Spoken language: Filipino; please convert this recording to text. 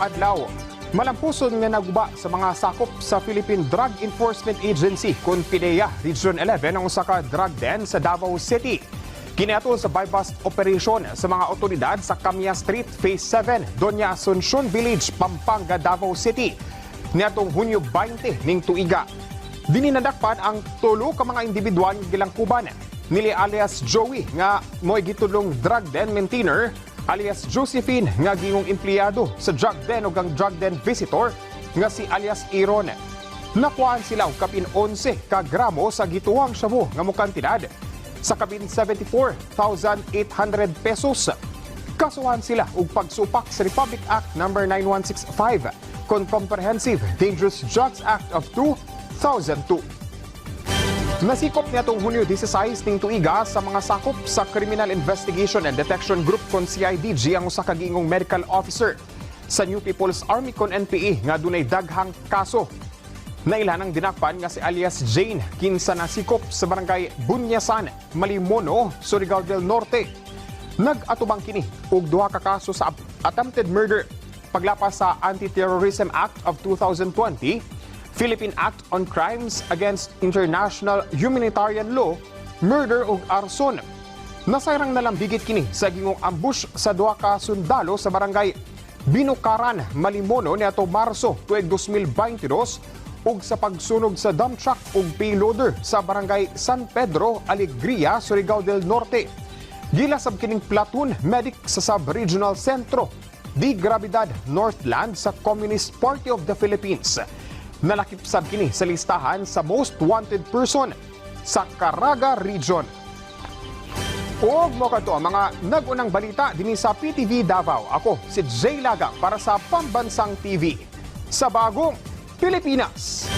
karong adlaw. Malampuson nga naguba sa mga sakop sa Philippine Drug Enforcement Agency kun PDEA Region 11 ang usa ka drug den sa Davao City. Kiniatol sa bypass operation sa mga otoridad sa Camia Street Phase 7, Doña Asuncion Village, Pampanga, Davao City. Niatong Hunyo 20 ning tuiga. Dininadakpan ang tulo ka mga individual nga gilangkuban. Nili alias Joey nga mo'y gitulong drug den maintainer, alias Josephine nga gingong empleyado sa drug den ug ang drug den visitor nga si alias Aaron. Nakuhaan sila og kapin 11 ka gramo sa gituwang shabu nga mokantidad sa kapin 74,800 pesos. Kasuhan sila og pagsupak sa Republic Act No. 9165 kon Comprehensive Dangerous Drugs Act of 2002. Nasikop nitong Hunyo 16 ning tuiga sa mga sakop sa Criminal Investigation and Detection Group kon CIDG ang usa ka giingong medical officer sa New People's Army kon NPA nga dunay daghang kaso. Nailanang dinakpan nga si alias Jane kinsa nasikop sa barangay Bunyasan, Malimono, Surigao del Norte. Nag-atubang kini og duha ka kaso sa attempted murder, paglapas sa Anti-Terrorism Act of 2020, Philippine Act on Crimes Against International Humanitarian Law, murder ug arson. Nasayrang nalambigit kini sa gingong ambush sa duha ka sundalo sa barangay Binukaran, Malimono niadto Marso tuig 2022 ug sa pagsunog sa dump truck ug payloader sa barangay San Pedro, Alegria, Surigao del Norte. Gilasab kining platoon medic sa Sub-Regional Centro di Gravidad Northland sa Communist Party of the Philippines. Nalakipsab kini sa listahan sa most wanted person sa Caraga Region. Og mo kadto ang mga nag-unang balita dinhi sa PTV Davao. Ako si Jay Laga para sa Pambansang TV sa Bagong Pilipinas.